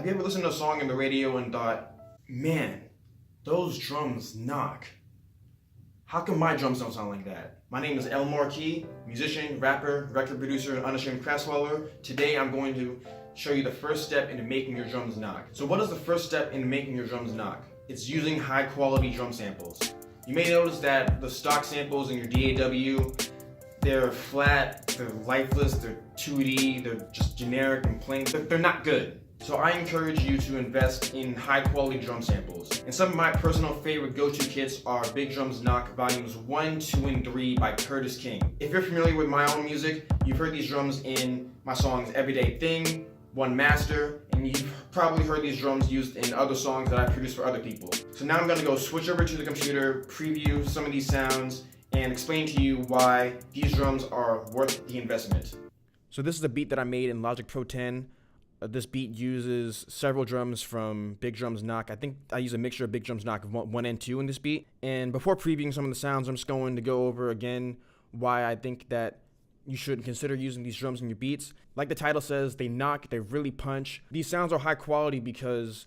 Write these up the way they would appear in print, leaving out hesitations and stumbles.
Have you ever listened to a song on the radio and thought, man, those drums knock? How come my drums don't sound like that? My name is El Marquis, musician, rapper, record producer, and unashamed craftsweller. Today I'm going to show you the first step into making your drums knock. So what is the first step into making your drums knock? It's using high quality drum samples. You may notice that the stock samples in your DAW, they're flat, they're lifeless, they're 2D, they're just generic and plain. They're not good. So I encourage you to invest in high quality drum samples. And some of my personal favorite go-to kits are Big Drums Knock Volumes 1, 2, and 3 by Curtis King. If you're familiar with my own music, you've heard these drums in my songs Everyday Thing, One Master, and you've probably heard these drums used in other songs that I produce for other people. So now I'm gonna go switch over to the computer, preview some of these sounds, and explain to you why these drums are worth the investment. So this is a beat that I made in Logic Pro 10. This beat uses several drums from Big Drums Knock. I think I use a mixture of Big Drums Knock 1 and 2 in this beat. And before previewing some of the sounds, I'm just going to go over again why I think that you should consider using these drums in your beats. Like the title says, they knock, they really punch. These sounds are high quality because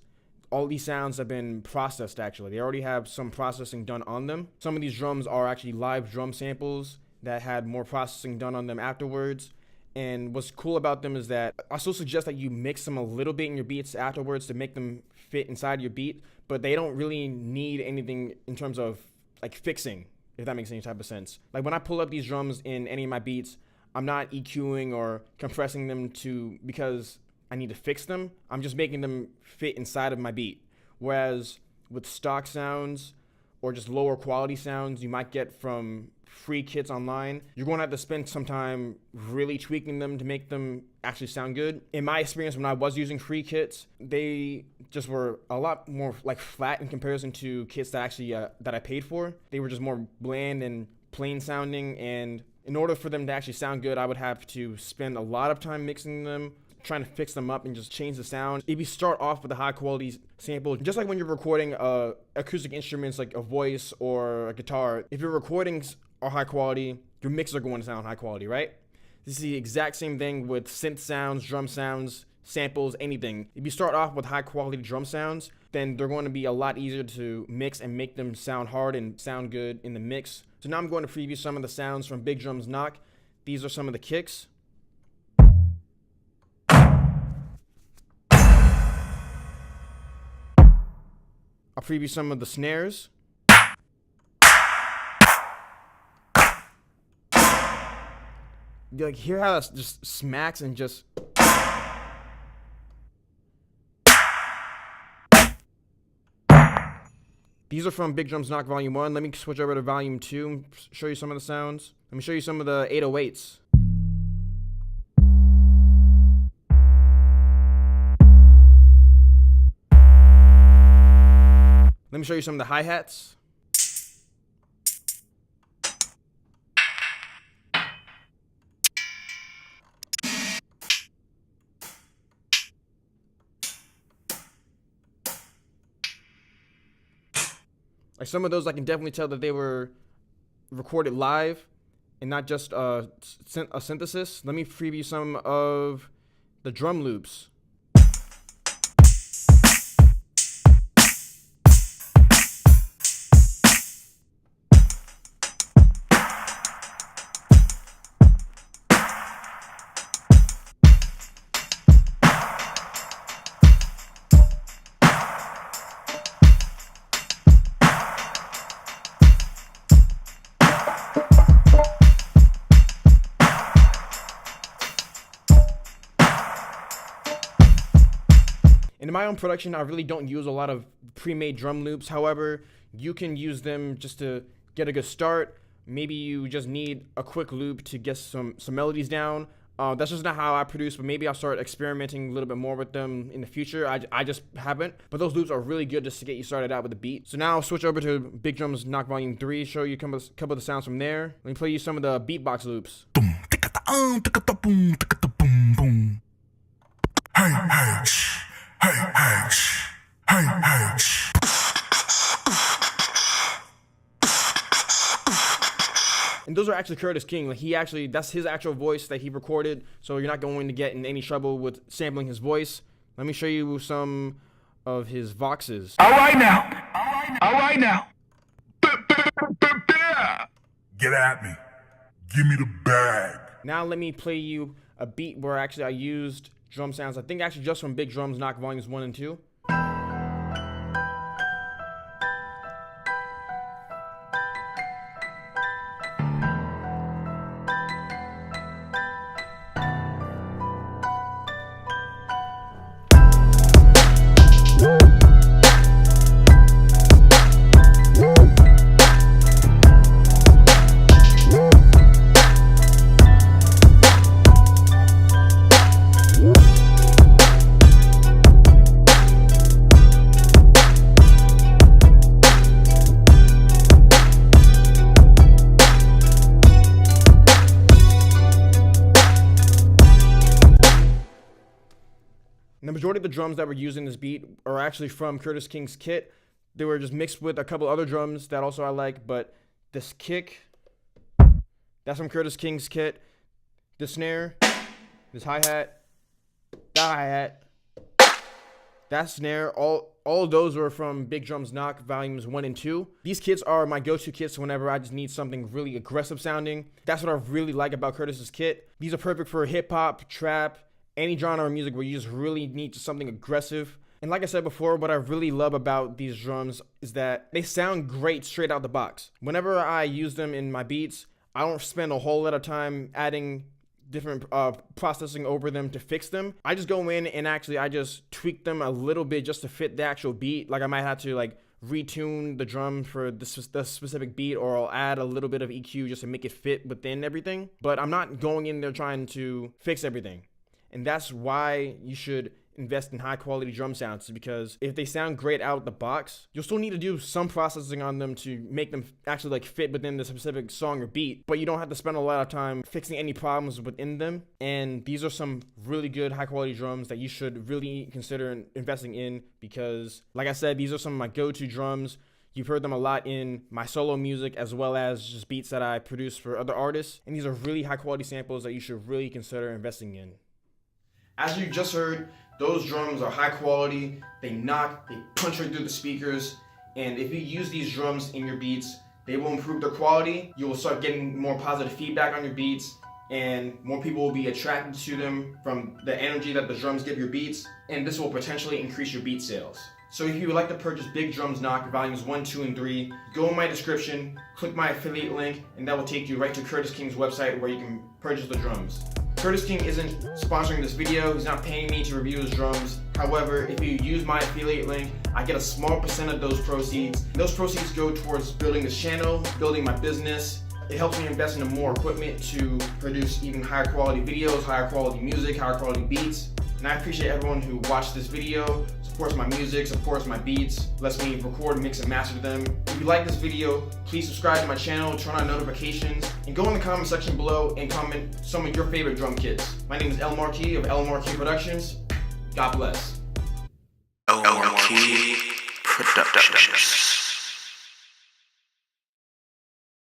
all these sounds have been processed actually. They already have some processing done on them. Some of these drums are actually live drum samples that had more processing done on them afterwards. And what's cool about them is that I still suggest that you mix them a little bit in your beats afterwards to make them fit inside your beat, but they don't really need anything in terms of like fixing, if that makes any type of sense. Like when I pull up these drums in any of my beats, I'm not EQing or compressing them because I need to fix them. I'm just making them fit inside of my beat. Whereas with stock sounds or just lower quality sounds you might get from free kits online, you're going to have to spend some time really tweaking them to make them actually sound good. In my experience, when I was using free kits, they just were a lot more like flat in comparison to kits that actually that I paid for. They were just more bland and plain sounding, and in order for them to actually sound good, I would have to spend a lot of time mixing them, trying to fix them up and just change the sound. If you start off with a high quality sample, just like when you're recording acoustic instruments like a voice or a guitar, if your recordings are high quality, your mixes are going to sound high quality, right? This is the exact same thing with synth sounds, drum sounds, samples, anything. If you start off with high quality drum sounds, then they're going to be a lot easier to mix and make them sound hard and sound good in the mix. So now I'm going to preview some of the sounds from Big Drums Knock. These are some of the kicks. I'll preview some of the snares. You like hear how it just smacks and just. These are from Big Drums Knock Volume 1. Let me switch over to Volume 2 and show you some of the sounds. Let me show you some of the 808s. Let me show you some of the hi-hats. Like some of those, I can definitely tell that they were recorded live and not just a synthesis. Let me preview some of the drum loops. In my own production, I really don't use a lot of pre-made drum loops. However, you can use them just to get a good start. Maybe you just need a quick loop to get some melodies down. That's just not how I produce, but maybe I'll start experimenting a little bit more with them in the future. I just haven't. But those loops are really good just to get you started out with the beat. So now I'll switch over to Big Drums Knock Volume 3, show you a couple of the sounds from there. Let me play you some of the beatbox loops. Hey, hey, hey, hey, hey, hey. And those are actually Curtis King. Like that's his actual voice that he recorded. So you're not going to get in any trouble with sampling his voice. Let me show you some of his voxes. All right now. Get at me. Give me the bag. Now let me play you a beat where actually I used drum sounds, I think actually just from Big Drums Knock Volumes 1 and 2. And the majority of the drums that were used in this beat are actually from Curtis King's kit. They were just mixed with a couple other drums that also I like, but this kick, that's from Curtis King's kit. The snare, this hi-hat, that hi-hat, that snare, all of those were from Big Drums Knock Volumes 1 and 2. These kits are my go-to kits whenever I just need something really aggressive sounding. That's what I really like about Curtis's kit. These are perfect for hip-hop, trap, any genre of music where you just really need something aggressive. And like I said before, what I really love about these drums is that they sound great straight out the box. Whenever I use them in my beats, I don't spend a whole lot of time adding different processing over them to fix them. I just go in and actually I just tweak them a little bit just to fit the actual beat. Like I might have to like retune the drum for the specific beat, or I'll add a little bit of EQ just to make it fit within everything. But I'm not going in there trying to fix everything. And that's why you should invest in high quality drum sounds, because if they sound great out the box, you'll still need to do some processing on them to make them actually like fit within the specific song or beat, but you don't have to spend a lot of time fixing any problems within them. And these are some really good high quality drums that you should really consider investing in, because like I said, these are some of my go-to drums. You've heard them a lot in my solo music as well as just beats that I produce for other artists. And these are really high quality samples that you should really consider investing in. As you just heard, those drums are high quality, they knock, they punch right through the speakers, and if you use these drums in your beats, they will improve their quality. You will start getting more positive feedback on your beats, and more people will be attracted to them from the energy that the drums give your beats, and this will potentially increase your beat sales. So if you would like to purchase Big Drums Knock Volumes 1, 2, and 3, go in my description, click my affiliate link, and that will take you right to Curtis King's website where you can purchase the drums. Curtis King isn't sponsoring this video, he's not paying me to review his drums. However, if you use my affiliate link, I get a small percent of those proceeds. Those proceeds go towards building this channel, building my business. It helps me invest into more equipment to produce even higher quality videos, higher quality music, higher quality beats. And I appreciate everyone who watched this video, supports my music, supports my beats, lets me record, mix, and master them. If you like this video, please subscribe to my channel, turn on notifications, and go in the comment section below and comment some of your favorite drum kits. My name is El Marquis of El Marquis Productions. God bless. El Marquis Productions.